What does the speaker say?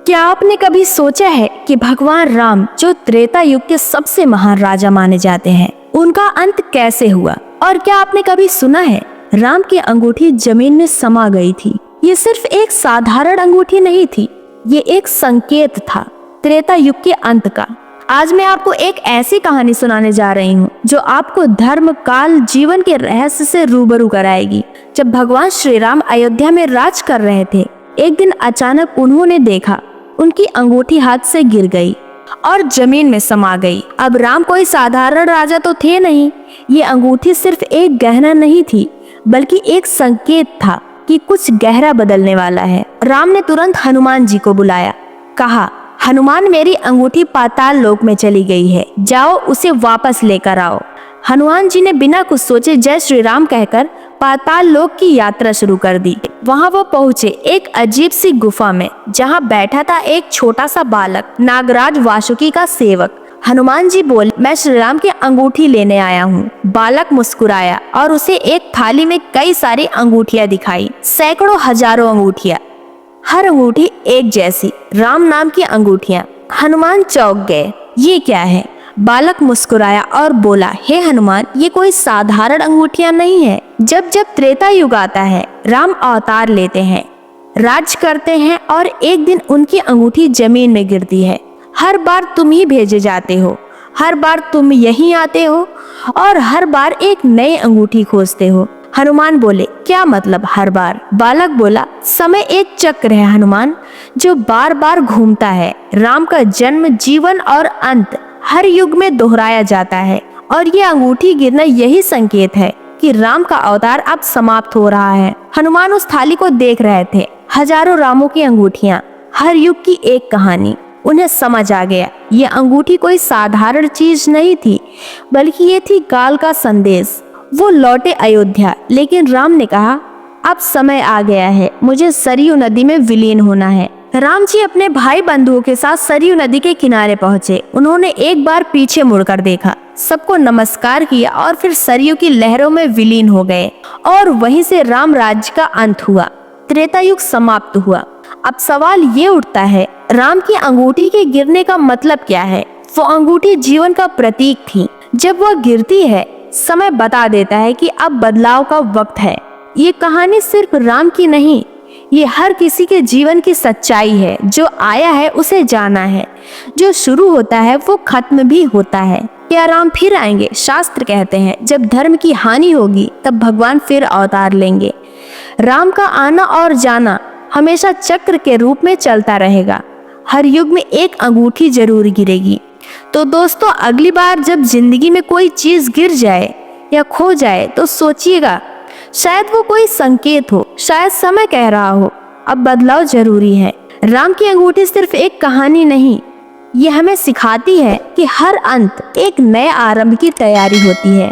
क्या आपने कभी सोचा है कि भगवान राम, जो त्रेता युग के सबसे महान राजा माने जाते हैं, उनका अंत कैसे हुआ? और क्या आपने कभी सुना है राम की अंगूठी जमीन में समा गई थी? ये सिर्फ एक साधारण अंगूठी नहीं थी, ये एक संकेत था त्रेता युग के अंत का। आज मैं आपको एक ऐसी कहानी सुनाने जा रही हूँ जो आपको धर्म, काल, जीवन के रहस्य से रूबरू कराएगी। जब भगवान श्री राम अयोध्या में राज कर रहे थे, एक दिन अचानक उन्होंने देखा उनकी अंगूठी हाथ से गिर गई और जमीन में समा गई। अब राम कोई साधारण राजा तो थे नहीं, ये अंगूठी सिर्फ एक गहना नहीं थी, बल्कि एक संकेत था कि कुछ गहरा बदलने वाला है। राम ने तुरंत हनुमान जी को बुलाया, कहा, हनुमान, मेरी अंगूठी पाताल लोक में चली गई है, जाओ उसे वापस लेकर आओ। हनुमान जी ने बिना कुछ सोचे जय श्री राम कहकर पाताल लोक की यात्रा शुरू कर दी। वहां वो पहुंचे एक अजीब सी गुफा में, जहां बैठा था एक छोटा सा बालक, नागराज वासुकी का सेवक। हनुमान जी बोले, मैं श्री राम की अंगूठी लेने आया हूँ। बालक मुस्कुराया और उसे एक थाली में कई सारी अंगूठियां दिखाई, सैकड़ों हजारों अंगूठियां, हर अंगूठी एक जैसी, राम नाम की अंगूठियां। हनुमान चौंक गए, ये क्या है? बालक मुस्कुराया और बोला, हे हनुमान, ये कोई साधारण अंगूठियां नहीं है। जब जब त्रेता युग आता है, राम अवतार लेते हैं, राज करते हैं और एक दिन उनकी अंगूठी जमीन में गिरती है। हर बार तुम ही भेजे जाते हो, हर बार तुम यहीं आते हो और हर बार एक नई अंगूठी खोजते हो। हनुमान बोले, क्या मतलब हर बार? बालक बोला, समय एक चक्र है हनुमान, जो बार बार घूमता है। राम का जन्म, जीवन और अंत हर युग में दोहराया जाता है और ये अंगूठी गिरना यही संकेत है कि राम का अवतार अब समाप्त हो रहा है। हनुमान उस थाली को देख रहे थे, हजारों रामों की अंगूठियां, हर युग की एक कहानी। उन्हें समझ आ गया, ये अंगूठी कोई साधारण चीज नहीं थी, बल्कि ये थी काल का संदेश। वो लौटे अयोध्या, लेकिन राम ने कहा, अब समय आ गया है, मुझे सरयू नदी में विलीन होना है। राम जी अपने भाई बंधुओं के साथ सरयू नदी के किनारे पहुंचे। उन्होंने एक बार पीछे मुड़कर देखा, सबको नमस्कार किया और फिर सरयू की लहरों में विलीन हो गए और वहीं से राम राज्य का अंत हुआ, त्रेता युग समाप्त हुआ। अब सवाल ये उठता है, राम की अंगूठी के गिरने का मतलब क्या है? वो अंगूठी जीवन का प्रतीक थी। जब वह गिरती है, समय बता देता है कि अब बदलाव का वक्त है। ये कहानी सिर्फ राम की नहीं, ये हर किसी के जीवन की सच्चाई है। जो आया है उसे जाना है, जो शुरू होता है वो खत्म भी होता है। क्या राम फिर आएंगे? शास्त्र कहते हैं, जब धर्म की हानि होगी तब भगवान फिर अवतार लेंगे। राम का आना और जाना हमेशा चक्र के रूप में चलता रहेगा। हर युग में एक अंगूठी जरूर गिरेगी। तो दोस्तों, अगली बार जब जिंदगी में कोई चीज गिर जाए या खो जाए तो सोचिएगा, शायद वो कोई संकेत हो, शायद समय कह रहा हो, अब बदलाव जरूरी है। राम की अंगूठी सिर्फ एक कहानी नहीं, ये हमें सिखाती है कि हर अंत एक नए आरंभ की तैयारी होती है।